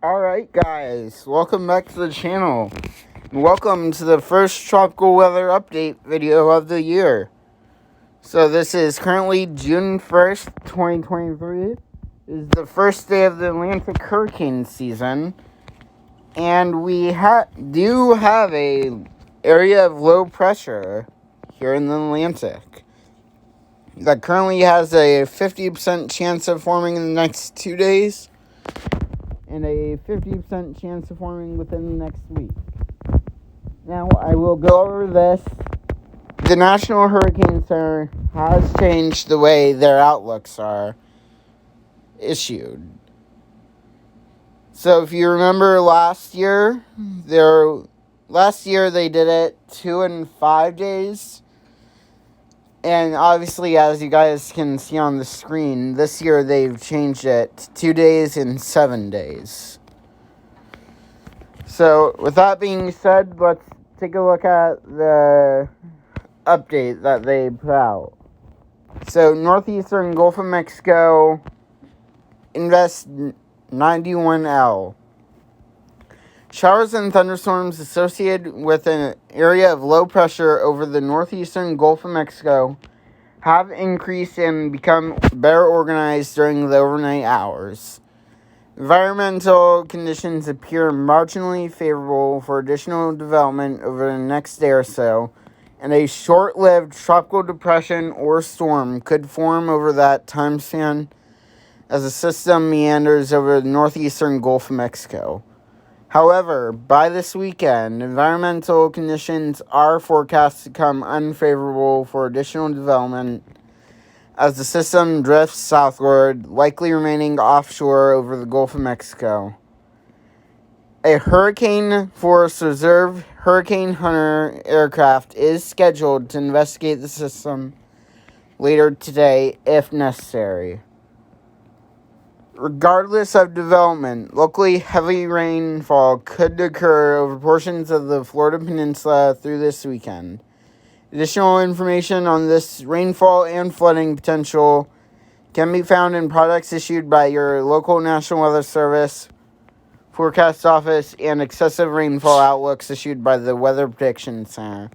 Alright guys, welcome back to the channel. Welcome to the first tropical weather update video of the year. So this is currently June 1st, 2023. This is the first day of the Atlantic hurricane season. And we do have a area of low pressure here in the Atlantic that currently has a 50% chance of forming in the next 2 days. And a 50% chance of forming within the next week. Now, I will go over this. The National Hurricane Center has changed the way their outlooks are issued. So, if you remember last year they did it 2 and 5 days. And obviously, as you guys can see on the screen, this year they've changed it to 2 days and 7 days. So, with that being said, let's take a look at the update that they put out. So, northeastern Gulf of Mexico, Invest 91L. Showers and thunderstorms associated with an area of low pressure over the northeastern Gulf of Mexico have increased and become better organized during the overnight hours. Environmental conditions appear marginally favorable for additional development over the next day or so, and a short-lived tropical depression or storm could form over that time span as the system meanders over the northeastern Gulf of Mexico. However, by this weekend, environmental conditions are forecast to become unfavorable for additional development as the system drifts southward, likely remaining offshore over the Gulf of Mexico. A Hurricane Force Reserve Hurricane Hunter aircraft is scheduled to investigate the system later today if necessary. Regardless of development, locally heavy rainfall could occur over portions of the Florida Peninsula through this weekend. Additional information on this rainfall and flooding potential can be found in products issued by your local National Weather Service, Forecast Office, and excessive rainfall outlooks issued by the Weather Prediction Center.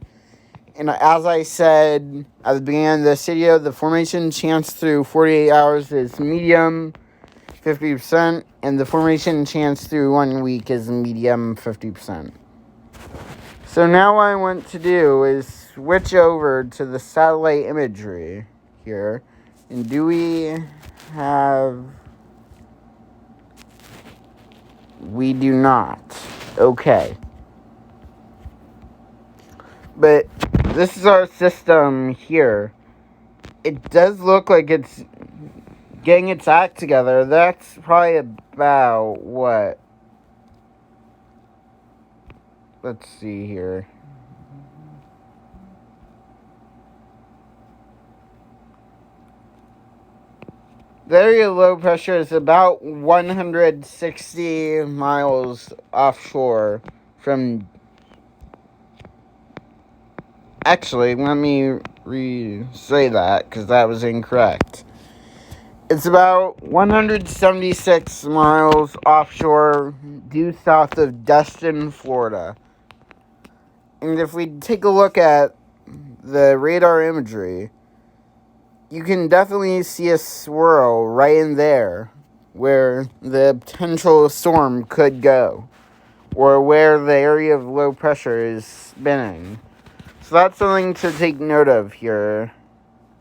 And as I said at the beginning of this video, the formation chance through 48 hours is medium, 50%, and the formation chance through 1 week is medium, 50%. So now what I want to do is switch over to the satellite imagery here. And do we have... We do not. Okay. But this is our system here. It does look like it's getting its act together. That's probably about what? Let's see here. The area of low pressure is about 160 miles offshore from... Actually, let me re-say that, because that was incorrect. It's about 176 miles offshore due south of Destin, Florida. And if we take a look at the radar imagery, you can definitely see a swirl right in there where the potential storm could go, or where the area of low pressure is spinning. So that's something to take note of here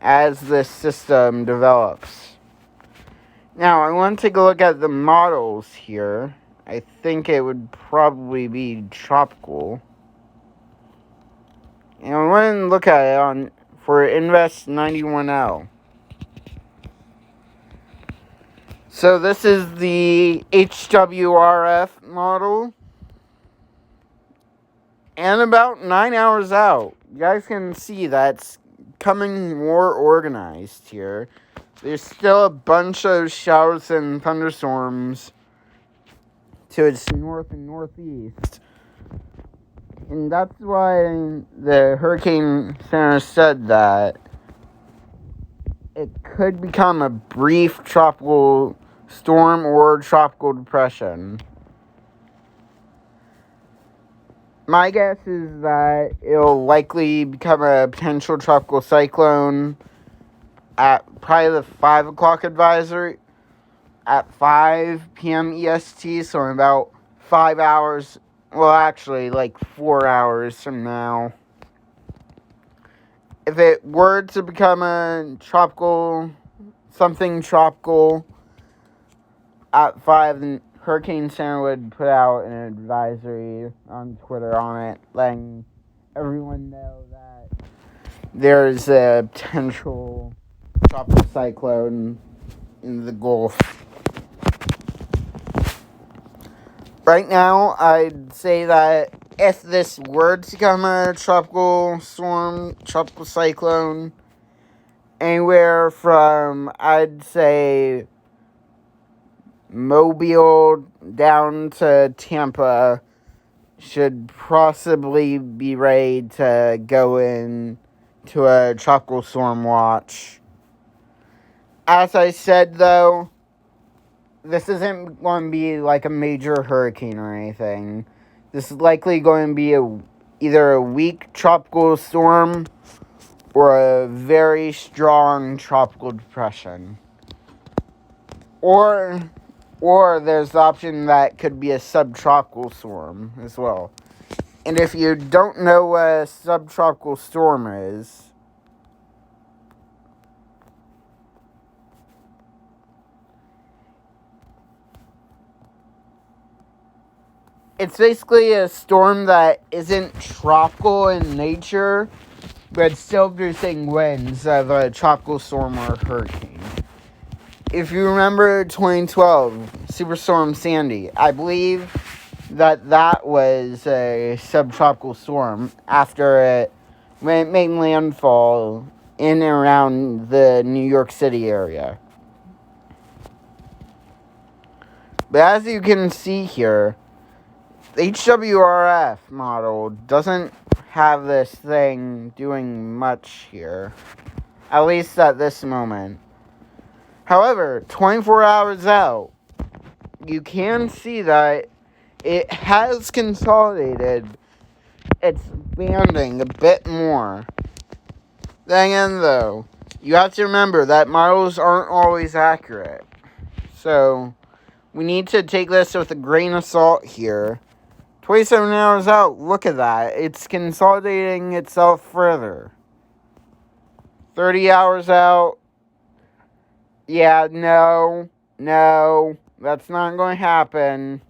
as this system develops. Now, I want to take a look at the models here. I think it would probably be tropical. And I want to look at it for Invest 91L. So this is the HWRF model. And about 9 hours out, you guys can see that's coming more organized here. There's still a bunch of showers and thunderstorms to its north and northeast. And that's why the Hurricane Center said that it could become a brief tropical storm or tropical depression. My guess is that it'll likely become a potential tropical cyclone at probably the 5 o'clock advisory at 5 p.m. EST, so in about 5 hours, well, actually, like 4 hours from now. If it were to become a something tropical at 5, then Hurricane Center would put out an advisory on Twitter on it, letting everyone know that there's a potential tropical cyclone in the Gulf. Right now, I'd say that if this were to become a tropical storm, tropical cyclone, anywhere from, I'd say, Mobile down to Tampa should possibly be ready to go in to a tropical storm watch. As I said, though, this isn't going to be like a major hurricane or anything. This is likely going to be either a weak tropical storm or a very strong tropical depression. Or there's the option that could be a subtropical storm as well. And if you don't know what a subtropical storm is, it's basically a storm that isn't tropical in nature, but still producing winds of a tropical storm or hurricane. If you remember 2012, Superstorm Sandy, I believe that was a subtropical storm after it made landfall in and around the New York City area. But as you can see here, the HWRF model doesn't have this thing doing much here, at least at this moment. However, 24 hours out, you can see that it has consolidated its banding a bit more. Then again, though, you have to remember that models aren't always accurate. So, we need to take this with a grain of salt here. 27 hours out, look at that. It's consolidating itself further. 30 hours out, yeah, no, that's not going to happen.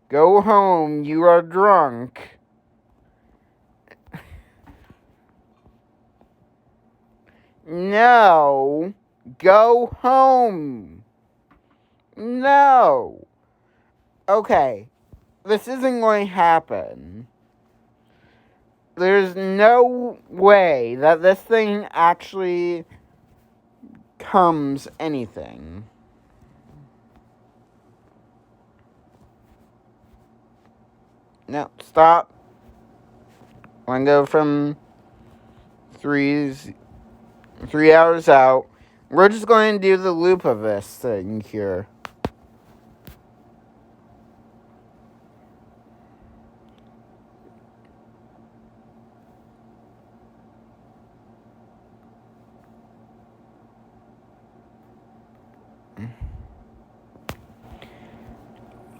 Go home, you are drunk. No, go home. No. Okay, this isn't going to happen. There's no way that this thing actually becomes anything. No, stop. I'm going to go from 3 hours out. We're just going to do the loop of this thing here.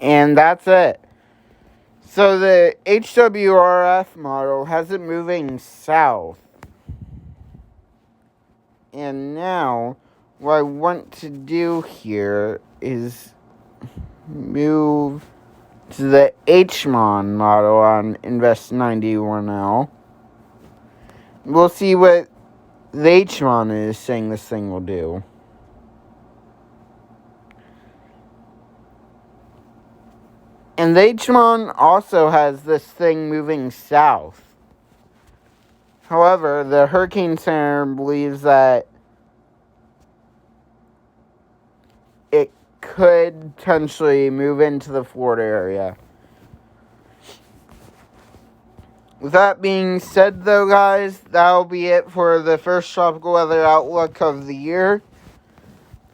And that's it. So the HWRF model has it moving south. And now, what I want to do here is move to the HMON model on Invest 91L. We'll see what the HMON is saying this thing will do. And the HMON also has this thing moving south. However, the Hurricane Center believes that it could potentially move into the Florida area. With that being said, though, guys, that'll be it for the first tropical weather outlook of the year.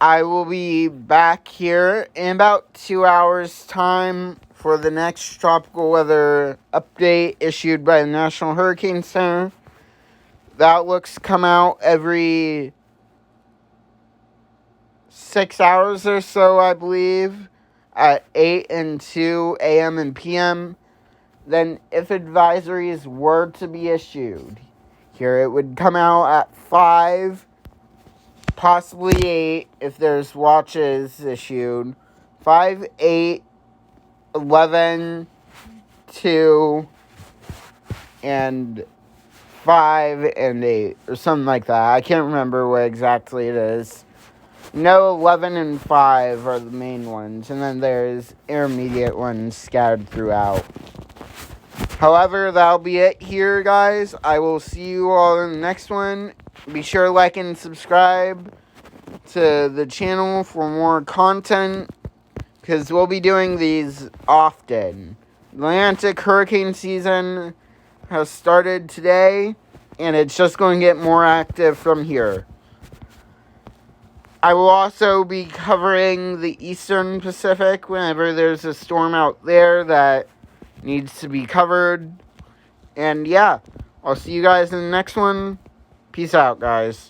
I will be back here in about 2 hours' time for the next tropical weather update issued by the National Hurricane Center. The outlooks come out every 6 hours or so, I believe, at 8 and 2 a.m. and p.m. Then, if advisories were to be issued, here it would come out at 5, possibly 8 if there's watches issued. 5, 8, 11, 2, and 5 and 8, or something like that. I can't remember what exactly it is. No, 11 and 5 are the main ones, and then there's intermediate ones scattered throughout. However, that'll be it here, guys. I will see you all in the next one. Be sure to like and subscribe to the channel for more content, because we'll be doing these often. The Atlantic hurricane season has started today, and it's just going to get more active from here. I will also be covering the Eastern Pacific whenever there's a storm out there that needs to be covered. And yeah, I'll see you guys in the next one. Peace out, guys.